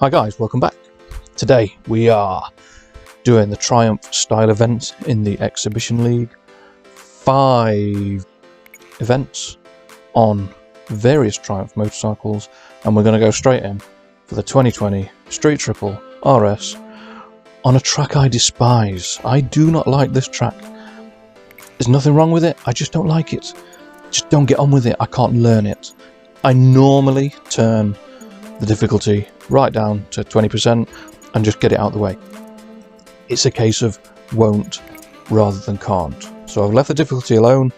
Hi guys, welcome back. Today we are doing the Triumph style event in the Exhibition League. 5 events on various Triumph motorcycles, and we're going to go straight in for the 2020 Street Triple RS on a track I despise. I do not like this track. There's nothing wrong with it, I just don't like it. Just don't get on with it, I can't learn it. I normally turn the difficulty right down to 20% and just get it out of the way. It's a case of won't rather than can't. So I've left the difficulty alone,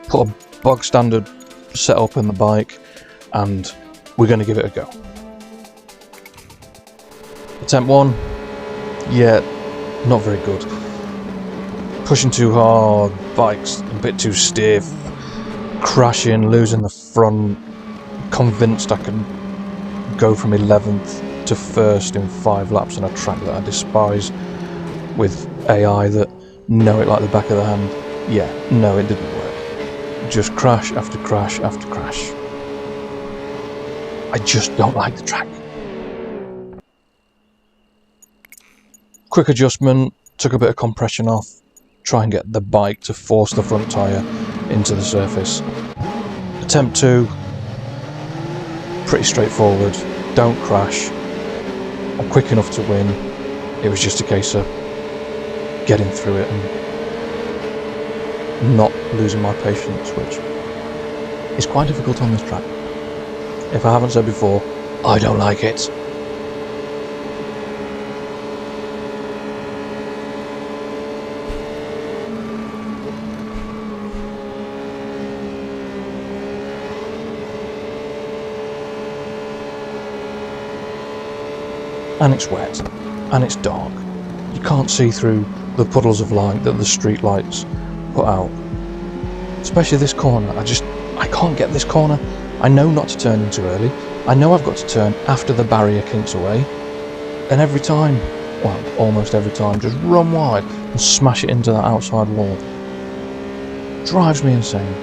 put a bog standard setup in the bike, and we're going to give it a go. Attempt 1, yeah, not very good. Pushing too hard, bike's a bit too stiff, crashing, losing the front, convinced I can go from 11th to 1st in 5 laps on a track that I despise, with AI that know it like the back of the hand. Yeah, no, it didn't work. Just crash after crash after crash. I just don't like the track. Quick adjustment, took a bit of compression off, try and get the bike to force the front tyre into the surface. Attempt 2, pretty straightforward, don't crash, I'm quick enough to win. It was just a case of getting through it and not losing my patience, which is quite difficult on this track. If I haven't said before, I don't like it. And it's wet, and it's dark. You can't see through the puddles of light that the street lights put out. Especially this corner, I can't get this corner. I know not to turn in too early. I know I've got to turn after the barrier kinks away. And every time, well, almost every time, just run wide and smash it into that outside wall. Drives me insane.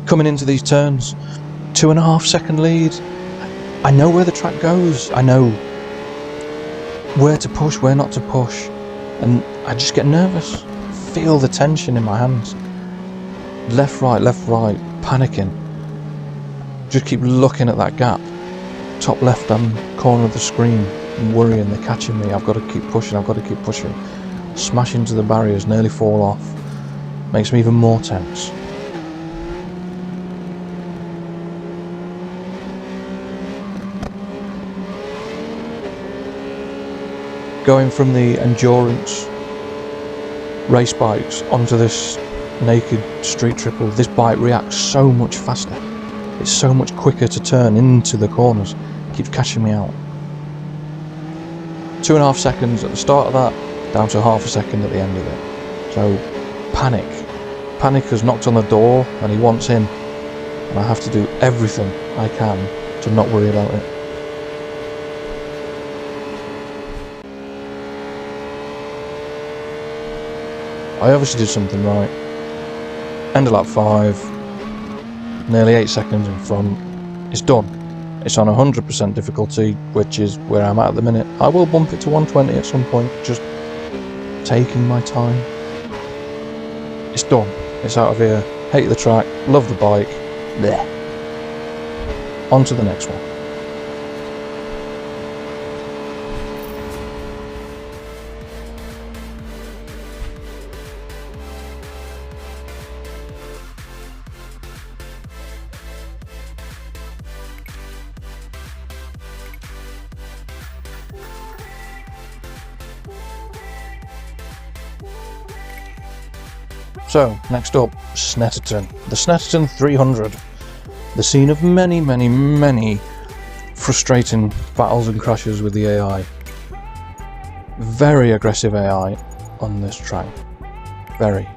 Coming into these turns, 2.5 second lead. I know where the track goes. I know where to push, where not to push, and I just get nervous. Feel the tension in my hands. Left, right, panicking. Just keep looking at that gap. Top left-hand corner of the screen, worrying they're catching me. I've got to keep pushing. Smash into the barriers, nearly fall off. Makes me even more tense. Going from the endurance race bikes onto this naked street triple, this bike reacts so much faster. It's so much quicker to turn into the corners. It keeps catching me out. 2.5 seconds at the start of that, down to half a second at the end of it. So panic. Panic has knocked on the door and he wants in. And I have to do everything I can to not worry about it. I obviously did something right. End of lap 5, nearly 8 seconds in front. It's done. It's on 100% difficulty, which is where I'm at the minute. I will bump it to 120 at some point, just taking my time. It's done. It's out of here. Hate the track, love the bike. Blech. On to the next one. So, next up, Snetterton. The Snetterton 300. The scene of many, many, many frustrating battles and crashes with the AI. Very aggressive AI. on this track. Very.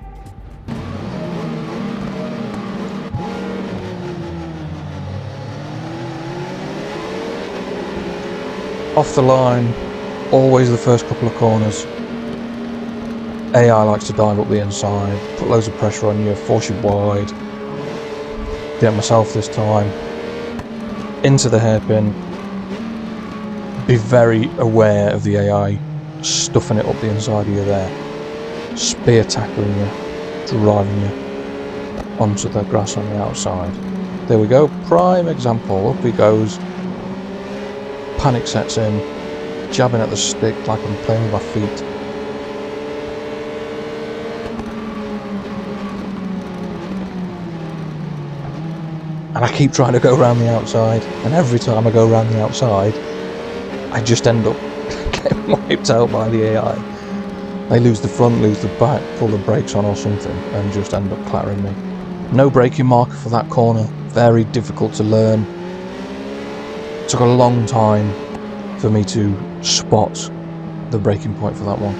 Off the line, always the first couple of corners. AI likes to dive up the inside, put loads of pressure on you, force you wide. Get myself this time into the hairpin. Be very aware of the AI stuffing it up the inside of you there. Spear tackling you, driving you onto the grass on the outside. There we go, prime example. Up he goes. Panic sets in, jabbing at the stick like I'm playing with my feet. And I keep trying to go around the outside, and every time I go around the outside, I just end up getting wiped out by the AI. They lose the front, lose the back, pull the brakes on or something, and just end up clattering me. No braking marker for that corner, very difficult to learn. It took a long time for me to spot the braking point for that one.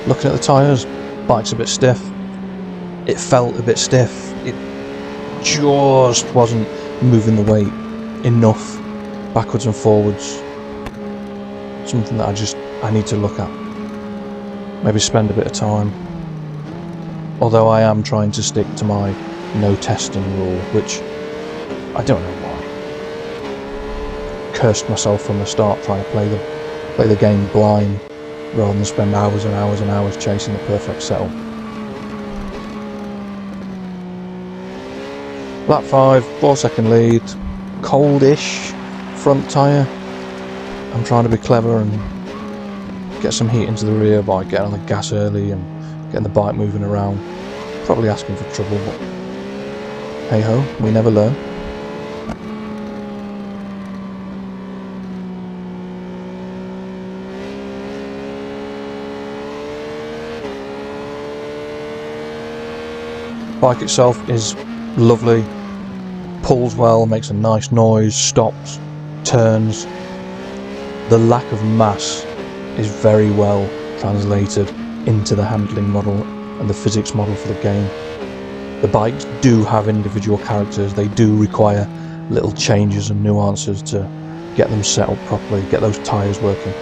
Looking at the tyres, bike's a bit stiff. It felt a bit stiff. It just wasn't moving the weight enough backwards and forwards. Something that I need to look at. Maybe spend a bit of time. Although I am trying to stick to my no testing rule, which I don't know why. Cursed myself from the start trying to play the game blind, rather than spend hours and hours and hours chasing the perfect setup. Lap 5, 4-second lead, coldish front tyre. I'm trying to be clever and get some heat into the rear by getting on the gas early and getting the bike moving around. Probably asking for trouble, but hey ho, we never learn. Bike itself is lovely, pulls well, makes a nice noise, stops, turns. The lack of mass is very well translated into the handling model and the physics model for the game. The bikes do have individual characters, they do require little changes and nuances to get them set up properly, get those tyres working.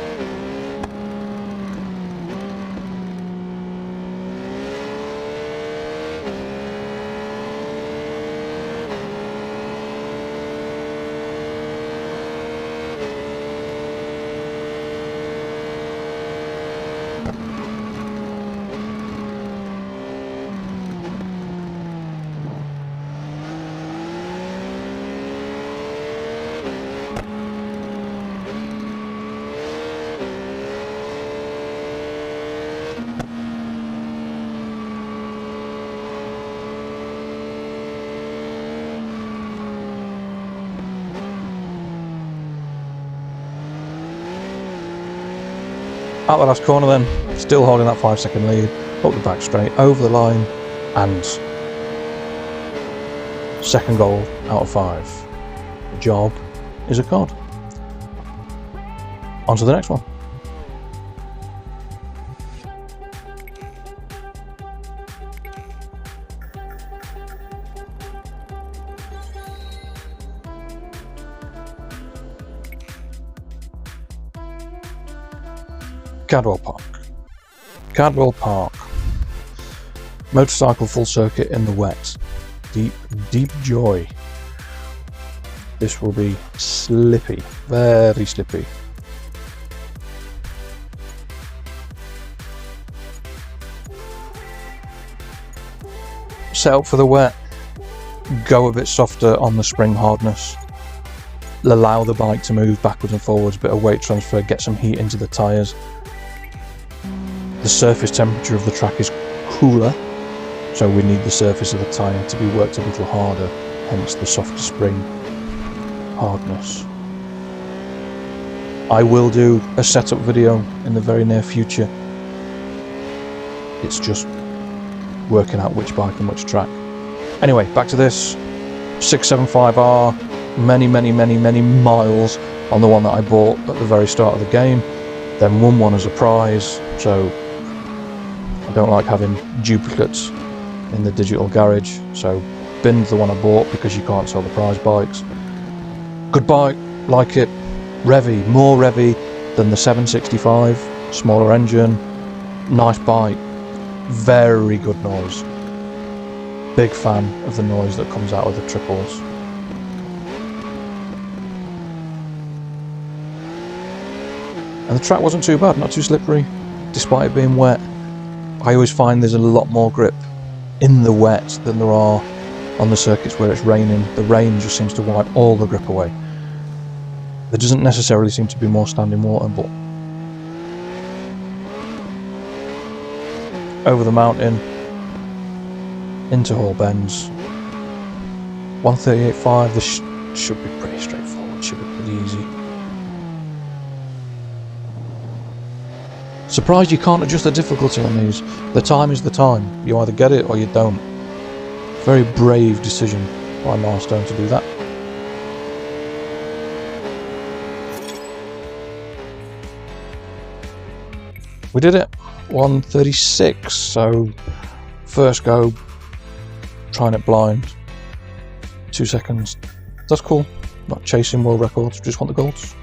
Out the last corner then, still holding that 5-second lead, up the back straight, over the line, and second goal out of 5. The job is a cod. On to the next one. Cadwell Park. Cadwell Park. Motorcycle full circuit in the wet. Deep, deep joy. This will be slippy, very slippy. Set up for the wet. Go a bit softer on the spring hardness. Allow the bike to move backwards and forwards, bit of weight transfer, get some heat into the tyres. The surface temperature of the track is cooler, so we need the surface of the tyre to be worked a little harder, hence the softer spring hardness. I will do a setup video in the very near future. It's just working out which bike and which track. Anyway, back to this 675R, many miles on the one that I bought at the very start of the game, then won one as a prize, so I don't like having duplicates in the digital garage, so binned the one I bought because you can't sell the prize bikes. Good bike, like it, revvy, more revvy than the 765, smaller engine, nice bike, very good noise. Big fan of the noise that comes out of the triples. And the track wasn't too bad, not too slippery, despite it being wet. I always find there's a lot more grip in the wet than there are on the circuits where it's raining. The rain just seems to wipe all the grip away. There doesn't necessarily seem to be more standing water, but over the mountain, into Hall Bends, 138.5, this should be pretty straightforward, should be pretty easy. Surprised you can't adjust the difficulty on these. The time is the time, you either get it or you don't. Very brave decision by Milestone to do that. We did it, 136, so first go, trying it blind, 2 seconds, that's cool, not chasing world records, just want the golds.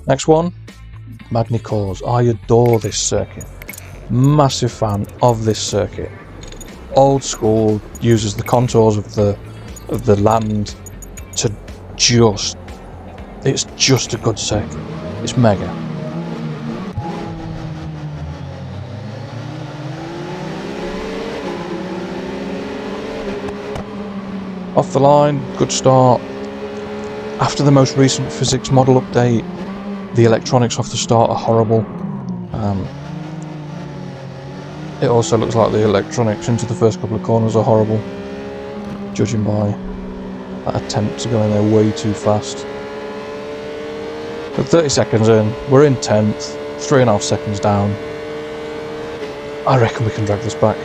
Next one, Magnecores. I adore this circuit, massive fan of this circuit. Old school, uses the contours of the land to just, it's just a good circuit, it's mega. Off the line, good start. After the most recent physics model update, the electronics off the start are horrible. It also looks like the electronics into the first couple of corners are horrible, judging by that attempt to go in there way too fast. But 30 seconds in, we're in 10th, 3.5 seconds down. I reckon we can drag this back.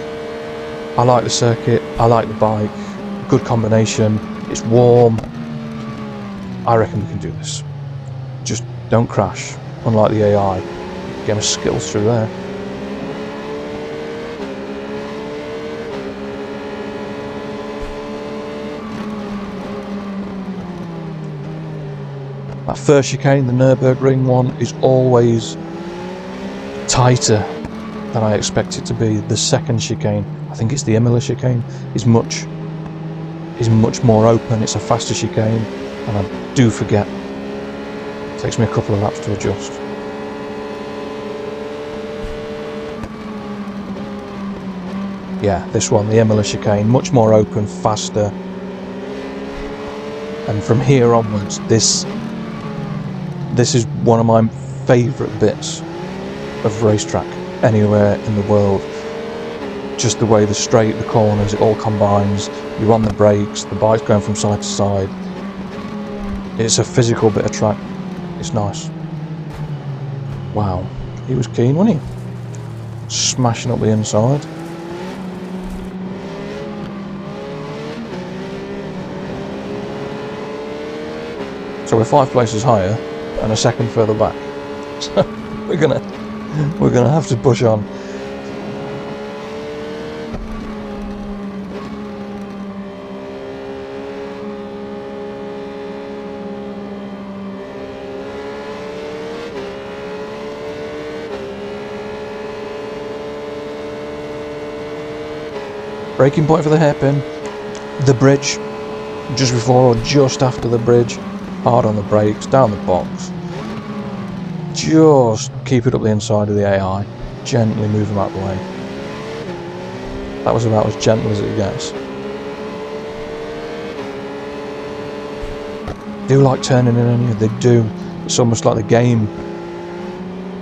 I like the circuit, I like the bike, good combination, it's warm. I reckon we can do this. Just don't crash, unlike the AI. Get a skills through there. That first chicane, the Nürburgring one, is always tighter than I expect it to be. The second chicane, I think it's the Imola chicane, is much more open. It's a faster chicane, and I do forget. It takes me a couple of laps to adjust. Yeah, this one, the Imola chicane, much more open, faster. And from here onwards, this is one of my favourite bits of racetrack anywhere in the world. Just the way the straight, the corners, it all combines. You're on the brakes, the bike's going from side to side. It's a physical bit of track. It's nice. Wow, he was keen, wasn't he? Smashing up the inside. So we're 5 places higher and a second further back. So we're gonna have to push on. Braking point for the hairpin, the bridge, just before or just after the bridge, hard on the brakes, down the box. Just keep it up the inside of the AI, gently move them out of the way. That was about as gentle as it gets. They do like turning in on you, they do. It's almost like the game.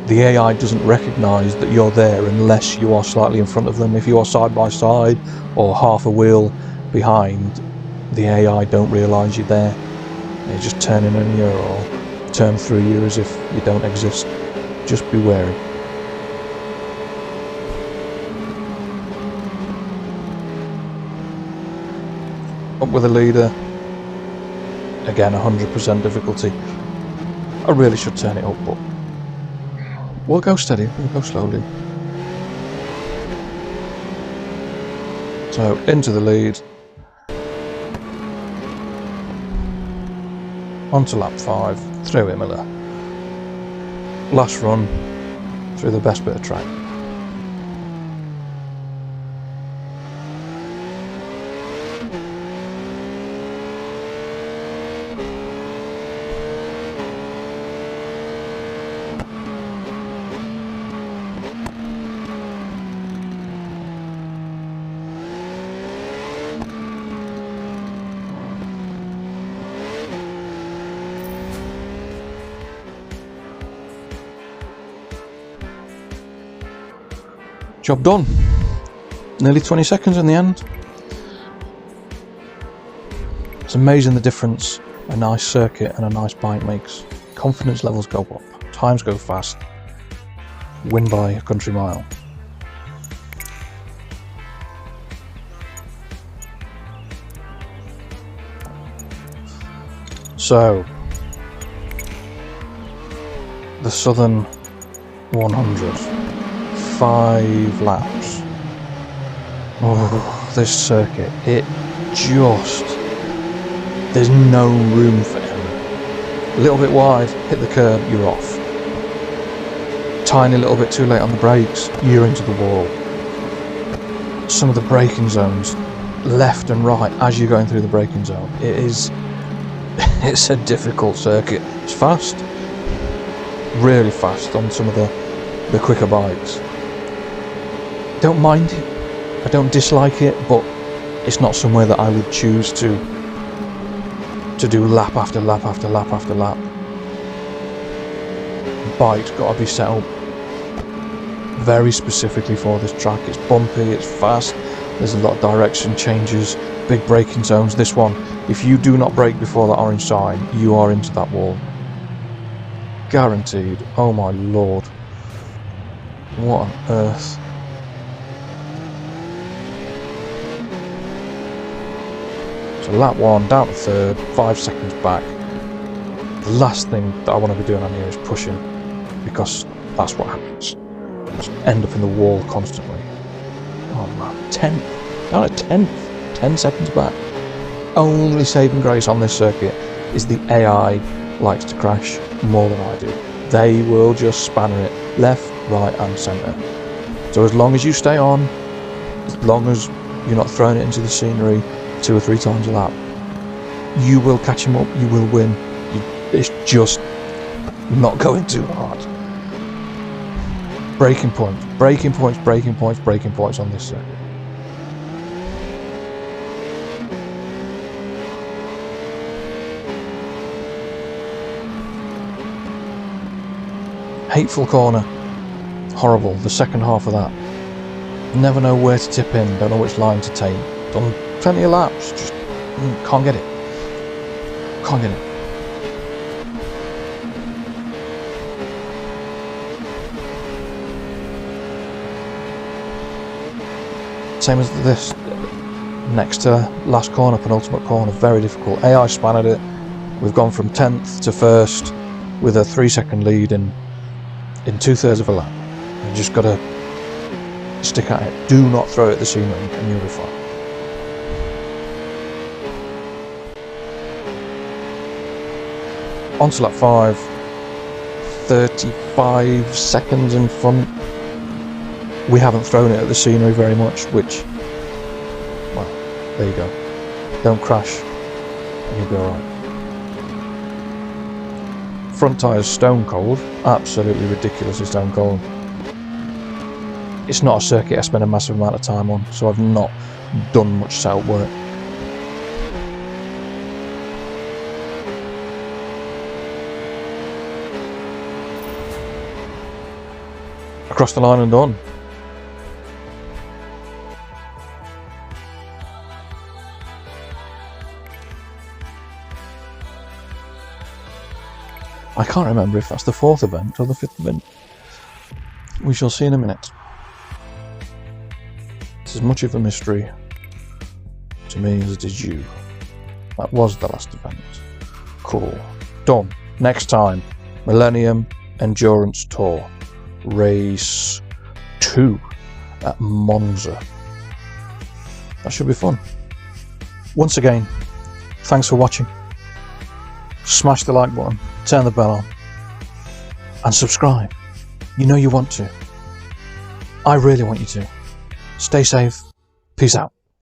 The AI doesn't recognise that you're there unless you are slightly in front of them. If you are side by side or half a wheel behind, the AI don't realise you're there. They're just turning on you or turn through you as if you don't exist. Just be wary. Up with the leader. Again, 100% difficulty. I really should turn it up, but we'll go steady, we'll go slowly. So, into the lead. Onto lap 5, through Imola. Last run through the best bit of track. Job done. Nearly 20 seconds in the end. It's amazing the difference a nice circuit and a nice bike makes. Confidence levels go up, times go fast, win by a country mile. So, the Southern 100. 5 laps. Oh, this circuit, there's no room for him. A little bit wide, hit the curb, you're off. Tiny little bit too late on the brakes, you're into the wall. Some of the braking zones, left and right as you're going through the braking zone, it's a difficult circuit. It's fast, really fast on some of the quicker bikes. Don't mind it, I don't dislike it, but it's not somewhere that I would choose to do lap after lap after lap after lap. The bike's got to be set up very specifically for this track. It's bumpy, it's fast, there's a lot of direction changes, big braking zones. This one, if you do not brake before that orange sign, you are into that wall. Guaranteed. Oh my lord. What on earth? So lap 1, down to 3rd, 5 seconds back. The last thing that I want to be doing on here is pushing, because that's what happens. Just end up in the wall constantly. Oh man, 10th, down at 10th, 10 seconds back. Only saving grace on this circuit is the AI likes to crash more than I do. They will just spanner it left, right and centre. So as long as you stay on, as long as you're not throwing it into the scenery 2 or 3 times a lap, you will catch him up, you will win. It's just not going too hard. Braking points, braking points, braking points, braking points on this circuit. Hateful corner, horrible, the second half of that. Never know where to tip in, don't know which line to take. Done plenty of laps, just can't get it. Can't get it. Same as this, next to last corner, penultimate corner, very difficult. AI spanned it. We've gone from 10th to 1st with a 3-second lead in 2/3 of a lap. You just got to stick at it. Do not throw it at the scenery and you'll be fine. On to lap 5, 35 seconds in front. We haven't thrown it at the scenery very much, which, well, there you go. Don't crash and you'll be alright. Front tyres stone cold, absolutely ridiculously stone cold. It's not a circuit I spend a massive amount of time on, so I've not done much setup work. Across the line and done. I can't remember if that's the 4th event or the 5th event. We shall see in a minute. It's as much of a mystery to me as it is you. That was the last event. Cool. Done. Next time, Millennium Endurance Tour. Race 2 at Monza. That should be fun. Once again, thanks for watching. Smash the like button, turn the bell on, and subscribe. You know you want to. I really want you to. Stay safe. Peace out.